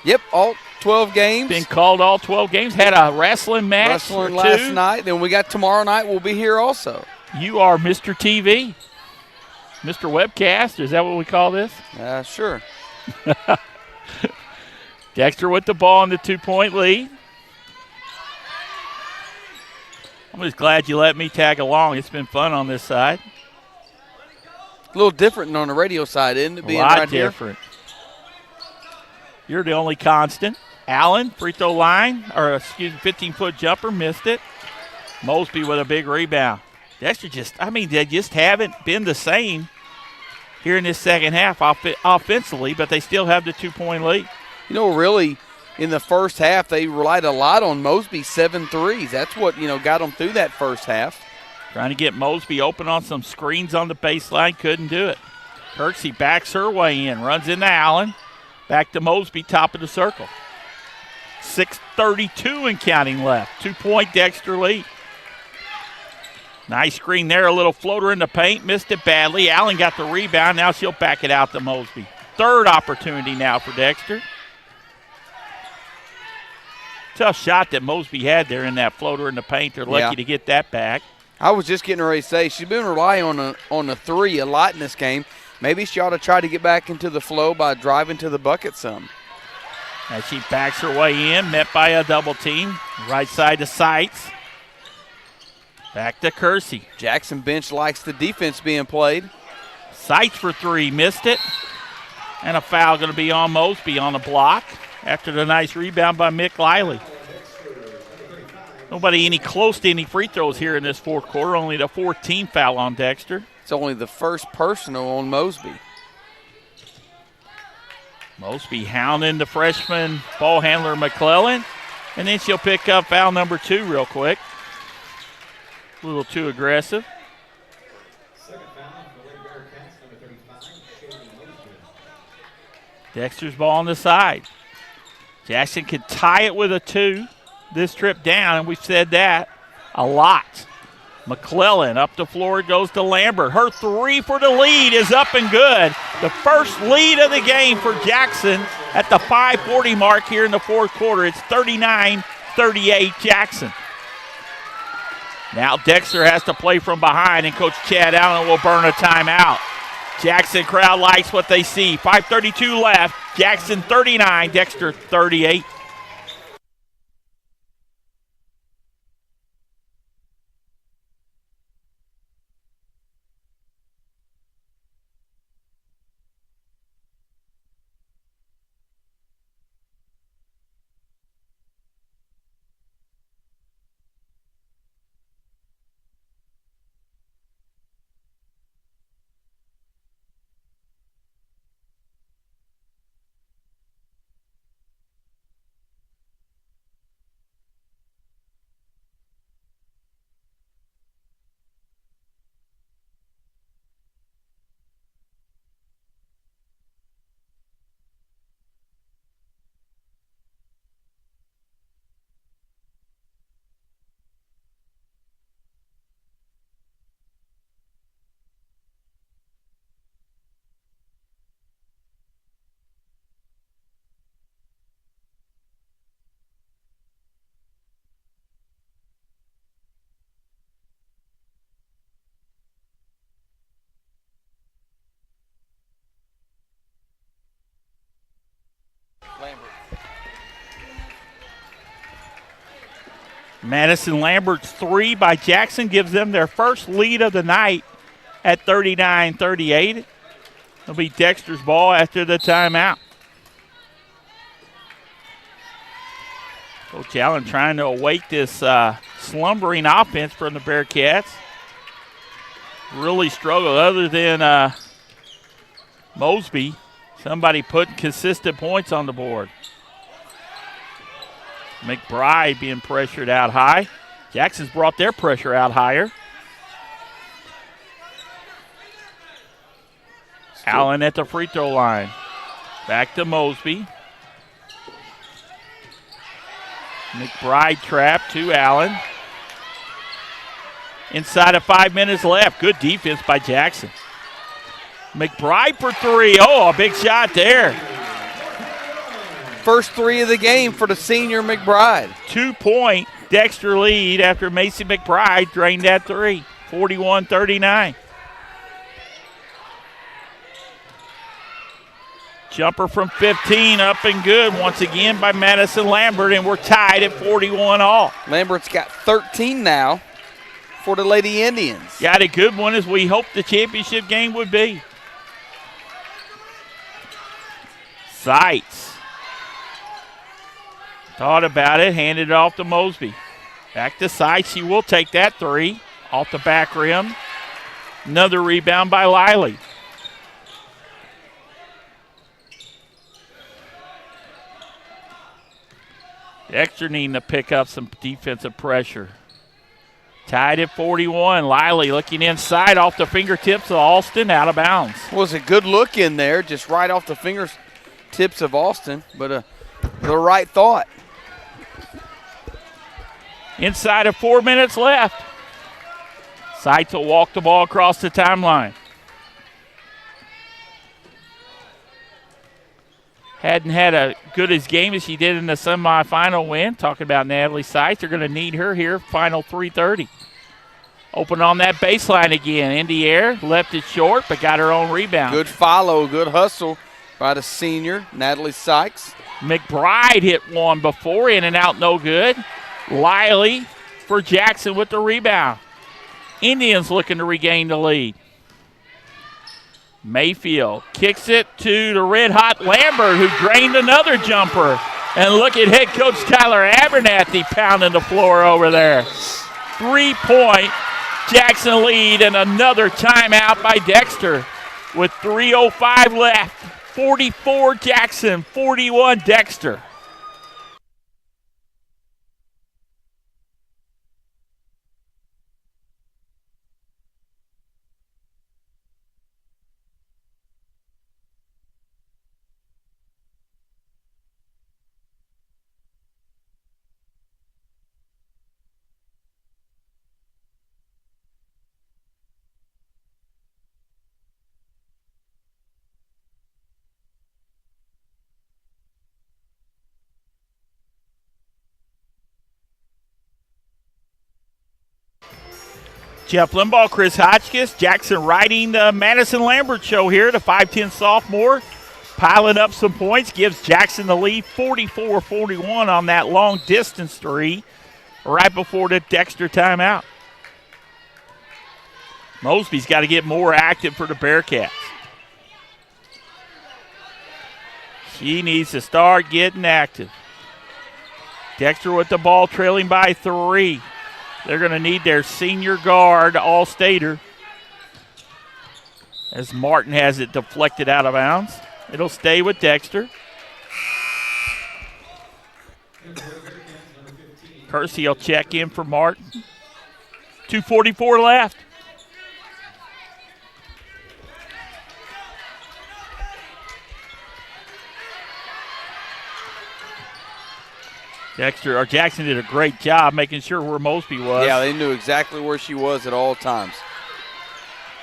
S3: Yep, all 12 games.
S2: Been called all 12 games. Had a wrestling match.
S3: Wrestling last night. Then we got tomorrow night. We'll be here also.
S2: You are Mr. TV. Mr. Webcast. Is that what we call this?
S3: Sure.
S2: Dexter with the ball in the 2-point lead. I'm just glad you let me tag along. It's been fun on this side.
S3: A little different on the radio side, isn't it? Being
S2: a lot
S3: right
S2: different. You're the only constant. Allen, free throw line, 15-foot jumper, missed it. Mosby with a big rebound. Dexter they just haven't been the same here in this second half offensively, but they still have the 2-point lead.
S3: You know, really, in the first half, they relied a lot on Mosby, 7 threes. That's what, got them through that first half.
S2: Trying to get Mosby open on some screens on the baseline. Couldn't do it. Kirksey backs her way in. Runs into Allen. Back to Mosby, top of the circle. 6:32 and counting left. 2-point Dexter lead. Nice screen there. A little floater in the paint. Missed it badly. Allen got the rebound. Now she'll back it out to Mosby. Third opportunity now for Dexter. Tough shot that Mosby had there in that floater in the paint. They're lucky to get that back.
S3: I was just getting ready to say, she's been relying on the three a lot in this game. Maybe she ought to try to get back into the flow by driving to the bucket some.
S2: As she backs her way in, met by a double team. Right side to Seitz. Back to Kersey.
S3: Jackson bench likes the defense being played.
S2: Seitz for three, missed it. And a foul going to be on Mosby on the block after the nice rebound by Mick Liley. Nobody any close to any free throws here in this fourth quarter. Only the 14th foul on Dexter.
S3: It's only the first personal on Mosby.
S2: Mosby hounding the freshman ball handler McClellan. And then she'll pick up foul number 2 real quick. A little too aggressive. Dexter's ball on the side. Jackson could tie it with a 2 this trip down, and we've said that a lot. McClellan up the floor, goes to Lambert. Her 3 for the lead is up and good. The first lead of the game for Jackson at the 5:40 mark here in the fourth quarter. It's 39-38 Jackson. Now Dexter has to play from behind, and Coach Chad Allen will burn a timeout. Jackson crowd likes what they see. 5:32 left. Jackson 39, Dexter 38. Madison Lambert's 3 by Jackson gives them their first lead of the night at 39-38. It'll be Dexter's ball after the timeout. Coach Allen trying to awake this slumbering offense from the Bearcats. Really struggled other than Mosby. Somebody putting consistent points on the board. McBride being pressured out high. Jackson's brought their pressure out higher. Allen at the free throw line. Back to Mosby. McBride trap to Allen. Inside of 5 minutes left. Good defense by Jackson. McBride for 3. Oh, a big shot there.
S3: First 3 of the game for the senior McBride.
S2: 2-point Dexter lead after Macy McBride drained that 3. 41-39. Jumper from 15 up and good once again by Madison Lambert, and we're tied at 41 all.
S3: Lambert's got 13 now for the Lady Indians.
S2: Got a good one as we hoped the championship game would be. Seitz. Thought about it, handed it off to Mosby. Back to Seitz, she will take that 3 off the back rim. Another rebound by Liley. Dexter needing to pick up some defensive pressure. Tied at 41. Liley looking inside off the fingertips of Alston, out of bounds.
S3: Was a good look in there, just right off the fingertips of Alston, but the right thought.
S2: Inside of 4 minutes left. Seitz will walk the ball across the timeline. Hadn't had a good as game as she did in the semifinal win. Talking about Natalie Seitz. They're going to need her here, final 3:30. Open on that baseline again. In the air, left it short, but got her own rebound.
S3: Good follow, good hustle by the senior, Natalie Sykes.
S2: McBride hit one before, in and out, no good. Liley for Jackson with the rebound. Indians looking to regain the lead. Mayfield kicks it to the red-hot Lambert, who drained another jumper. And look at head coach Tyler Abernathy pounding the floor over there. 3-point Jackson lead, and another timeout by Dexter with 3:05 left. 44 Jackson, 41 Dexter. Jeff Limbaugh, Chris Hotchkiss, Jackson riding the Madison Lambert show here. The 5'10 sophomore piling up some points, gives Jackson the lead 44-41 on that long distance 3 right before the Dexter timeout. Mosby's got to get more active for the Bearcats. She needs to start getting active. Dexter with the ball, trailing by 3. They're going to need their senior guard, All-Stater, as Martin has it deflected out of bounds. It'll stay with Dexter. Kersey will check in for Martin. 2:44 left. Jackson did a great job making sure where Mosby was.
S3: Yeah, they knew exactly where she was at all times.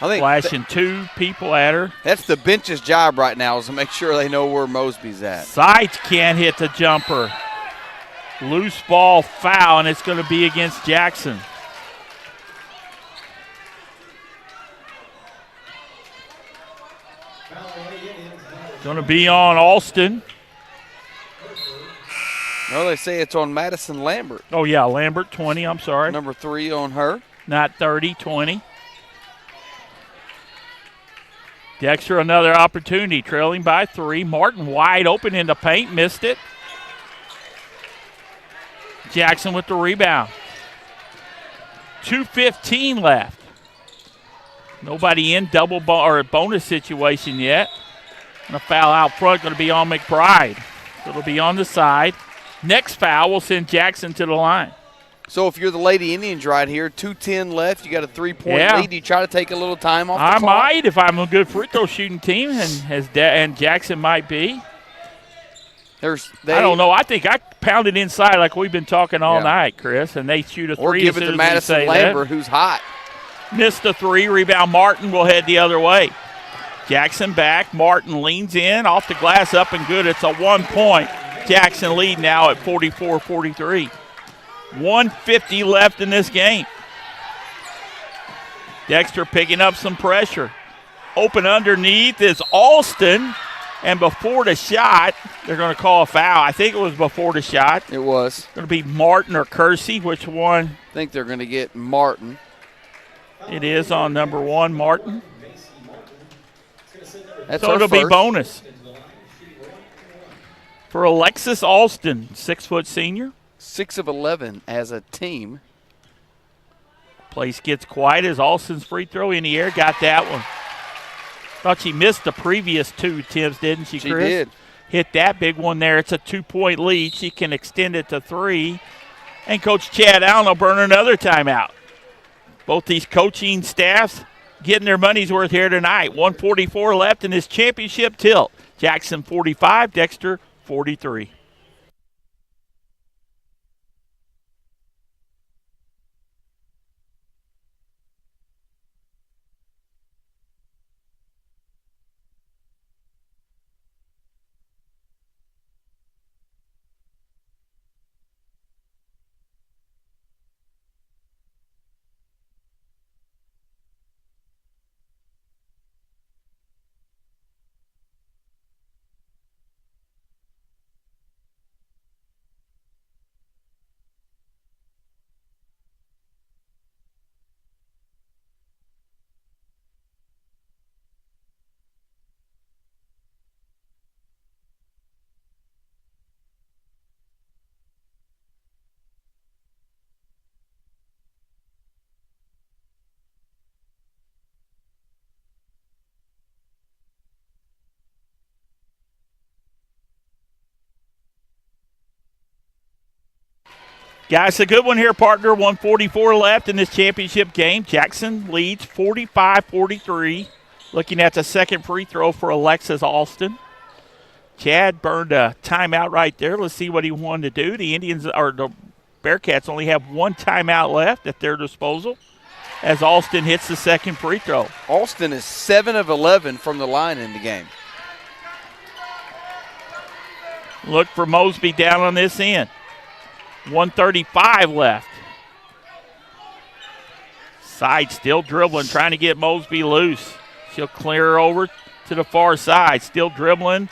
S3: I think
S2: flashing 2 people at her.
S3: That's the bench's job right now, is to make sure they know where Mosby's at.
S2: Seitz can't hit the jumper. Loose ball foul, and it's going to be against Jackson. Going to be on Alston.
S3: No, they say it's on Madison Lambert.
S2: Oh, yeah, Lambert, 20, I'm sorry.
S3: Number 3 on her.
S2: Not 30, 20. Dexter, another opportunity, trailing by 3. Martin wide open in the paint, missed it. Jackson with the rebound. 2:15 left. Nobody in or a bonus situation yet. And a foul out front going to be on McBride. It'll be on the side. Next foul will send Jackson to the line.
S3: So if you're the Lady Indians right here, 2:10 left, you got a 3-point lead. You try to take a little time off the clock?
S2: I might if I'm a good free throw shooting team, and Jackson might be. I don't know. I think I pounded inside like we've been talking all night, Chris, and they shoot a 3.
S3: Or give it to Madison Lambert, who's hot.
S2: Missed the 3. Rebound Martin will head the other way. Jackson back. Martin leans in. Off the glass, up and good. It's a 1-point. Jackson lead now at 44-43. 1:50 left in this game. Dexter picking up some pressure. Open underneath is Alston. And before the shot, they're going to call a foul. I think it was before the shot.
S3: It was.
S2: Going to be Martin or Kersey. Which one?
S3: I think they're going to get Martin.
S2: It is on number 1, Martin.
S3: That's
S2: so it'll
S3: first.
S2: be bonus. For Alexis Alston, 6-foot senior.
S3: 6 of 11 as a team.
S2: Place gets quiet as Alston's free throw in the air. Got that one. Thought she missed the previous 2 attempts, didn't she, Chris?
S3: She did.
S2: Hit that big one there. It's a 2-point lead. She can extend it to 3. And Coach Chad Allen will burn another timeout. Both these coaching staffs getting their money's worth here tonight. 1:44 left in this championship tilt. Jackson 45, Dexter 43. Guys, a good one here, partner. 1:44 left in this championship game. Jackson leads 45-43. Looking at the second free throw for Alexis Alston. Chad burned a timeout right there. Let's see what he wanted to do. The the Bearcats only have 1 timeout left at their disposal as Alston hits the second free throw.
S3: Alston is 7 of 11 from the line in the game.
S2: Look for Mosby down on this end. 1:35 left. Side still dribbling, trying to get Mosby loose. She'll clear her over to the far side. Still dribbling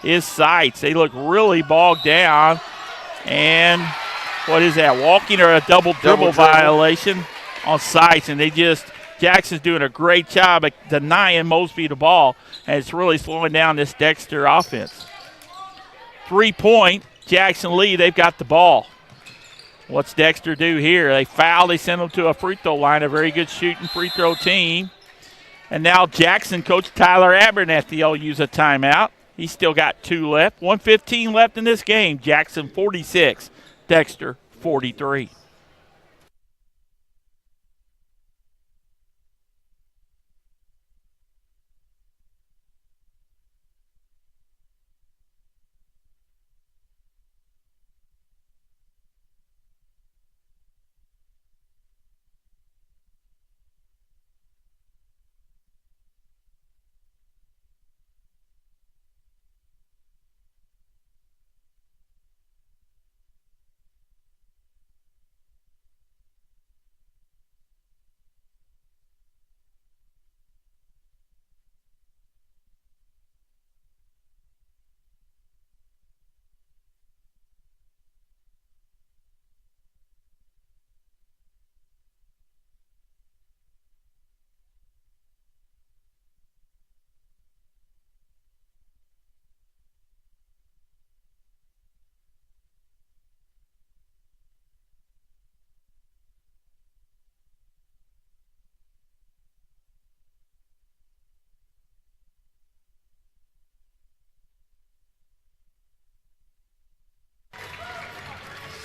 S2: is Sights. They look really bogged down. And what is that, walking or a double dribble violation on Sights? And Jackson's doing a great job at denying Mosby the ball. And it's really slowing down this Dexter offense. 3-point, Jackson lead. They've got the ball. What's Dexter do here? They foul. They send them to a free throw line. A very good shooting free throw team. And now Jackson coach Tyler Abernathy will use a timeout. He's still got 2 left. 1:15 left in this game. Jackson 46, Dexter 43.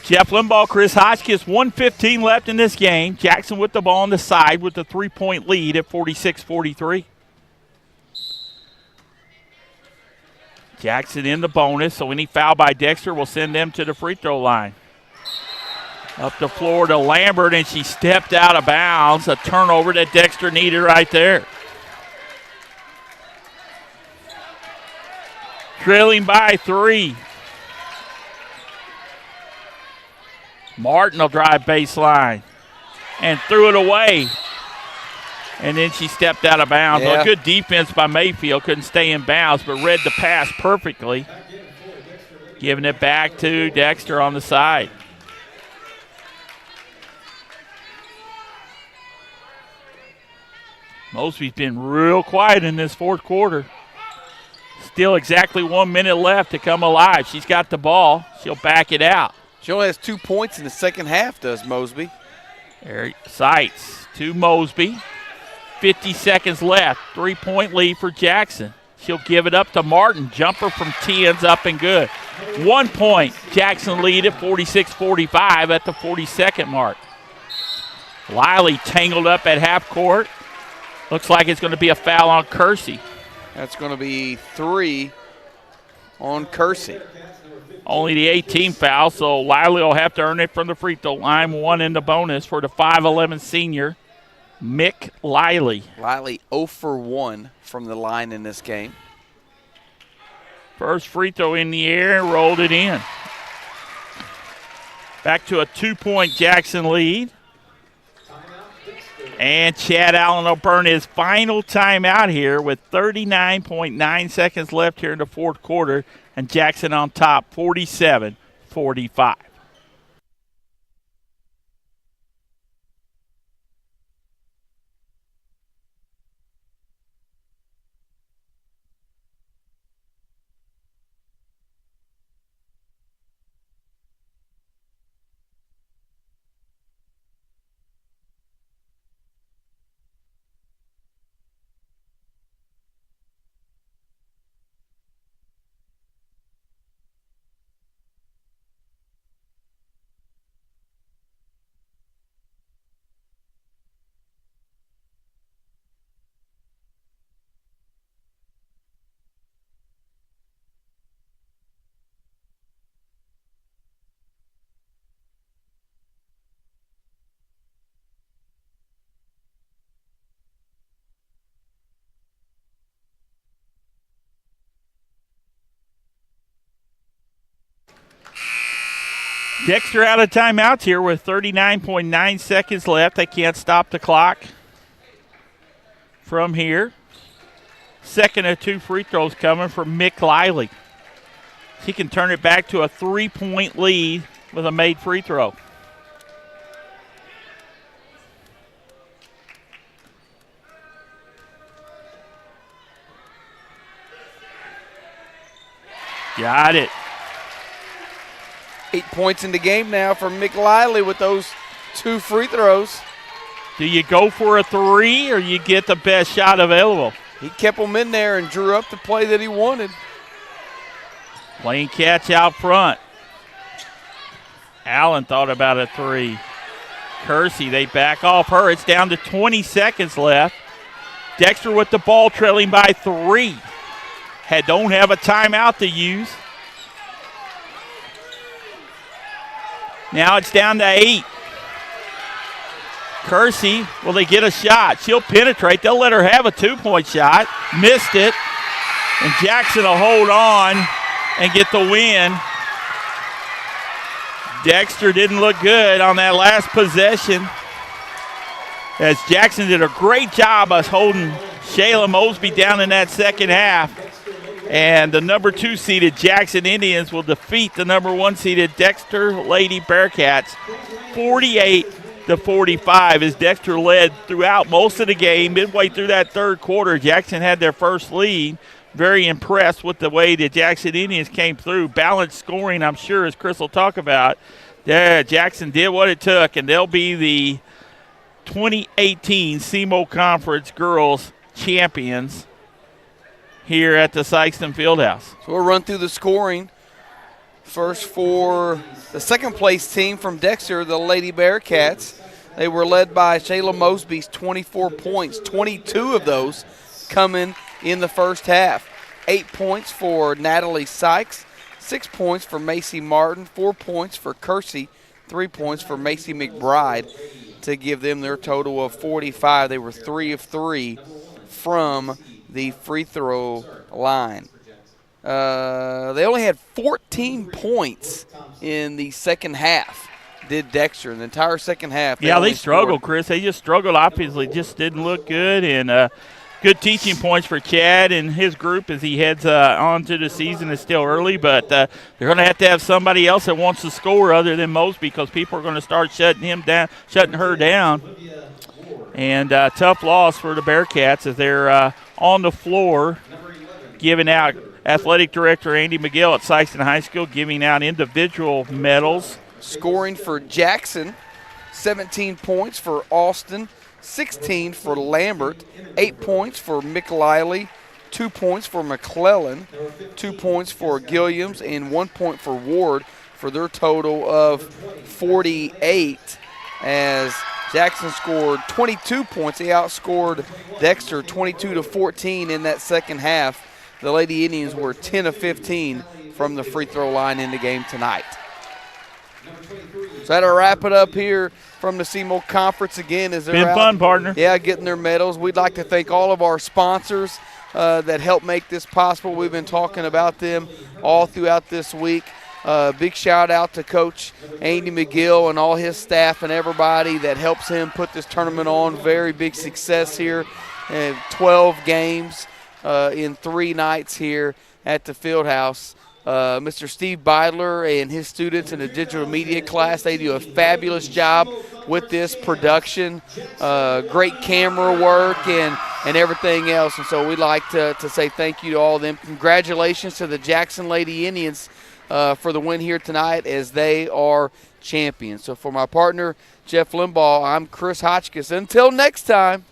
S2: Jeff Limbaugh, Chris Hotchkiss, 1:15 left in this game. Jackson with the ball on the side with the 3-point lead at 46-43. Jackson in the bonus, so any foul by Dexter will send them to the free throw line. Up the floor to Lambert, and she stepped out of bounds. A turnover that Dexter needed right there. Trailing by 3. Martin will drive baseline and threw it away. And then she stepped out of bounds.
S3: Yeah.
S2: Well, good defense by Mayfield. Couldn't stay in bounds, but read the pass perfectly. Giving it back to Dexter on the side. Mosby's been real quiet in this fourth quarter. Still exactly 1 minute left to come alive. She's got the ball. She'll back it out.
S3: She only has 2 points in the second half, does Mosby.
S2: There, Seitz to Mosby. 50 seconds left. 3-point lead for Jackson. She'll give it up to Martin. Jumper from 10's up and good. 1 point. Jackson lead at 46-45 at the 42nd mark. Liley tangled up at half court. Looks like it's going to be a foul on Kersey.
S3: That's going to be 3 on Kersey.
S2: Only the 18th foul, so Liley will have to earn it from the free throw line. 1 in the bonus for the 5'11 senior, Mick Liley.
S3: Liley 0 for 1 from the line in this game.
S2: First free throw in the air, rolled it in. Back to a 2-point Jackson lead. And Chad Allen will burn his final timeout here with 39.9 seconds left here in the fourth quarter. And Jackson on top, 47-45. Dexter out of timeouts here with 39.9 seconds left. They can't stop the clock from here. Second of 2 free throws coming from Mick Liley. He can turn it back to a 3-point lead with a made free throw. Got it.
S3: 8 points in the game now for Mick Liley with those 2 free throws.
S2: Do you go for a 3 or you get the best shot available?
S3: He kept them in there and drew up the play that he wanted.
S2: Playing catch out front. Allen thought about a 3. Kersey, they back off her. It's down to 20 seconds left. Dexter with the ball trailing by 3. Don't have a timeout to use. Now it's down to 8. Kersey, will they get a shot? She'll penetrate. They'll let her have a 2-point shot. Missed it. And Jackson will hold on and get the win. Dexter didn't look good on that last possession, as Jackson did a great job of holding Shayla Mosby down in that second half. And the number 2 seeded Jackson Indians will defeat the number 1 seeded Dexter Lady Bearcats 48-45, as Dexter led throughout most of the game. Midway through that third quarter, Jackson had their first lead. Very impressed with the way the Jackson Indians came through. Balanced scoring, I'm sure, as Chris will talk about. Yeah, Jackson did what it took, and they'll be the 2018 SEMO Conference Girls Champions here at the Sykeston Fieldhouse.
S3: So we'll run through the scoring. First for the second place team from Dexter, the Lady Bearcats. They were led by Shayla Mosby's 24 points, 22 of those coming in the first half. 8 points for Natalie Sykes, 6 points for Macy Martin, 4 points for Kersey, 3 points for Macy McBride to give them their total of 45. They were 3 of 3 from the free throw line. They only had 14 points in the second half, did Dexter, in the entire second half.
S2: They struggled, Chris. They just struggled offensively, just didn't look good. And good teaching points for Chad and his group as he heads on to the season. It's still early, but they're going to have somebody else that wants to score other than Mosby because people are going to start shutting her down. And tough loss for the Bearcats as they're on the floor giving out. Athletic Director Andy McGill at Sykeston High School giving out individual medals.
S3: Scoring for Jackson, 17 points for Austin, 16 for Lambert, 8 points for McLiley, 2 points for McClellan, 2 points for Gilliams, and 1 point for Ward for their total of 48 as Jackson scored 22 points. They outscored Dexter 22-14 in that second half. The Lady Indians were 10 of 15 from the free throw line in the game tonight. So that'll wrap it up here from the SEMO Conference again. As they're
S2: been fun, partner.
S3: Yeah, getting their medals. We'd like to thank all of our sponsors that help make this possible. We've been talking about them all throughout this week. Big shout out to Coach Andy McGill and all his staff and everybody that helps him put this tournament on. Very big success here. 12 games in 3 nights here at the Fieldhouse. Mr. Steve Beidler and his students in the digital media class, they do a fabulous job with this production. Great camera work and everything else. And so we'd like to say thank you to all of them. Congratulations to the Jackson Lady Indians for the win here tonight as they are champions. So for my partner, Jeff Limbaugh, I'm Chris Hotchkiss. Until next time.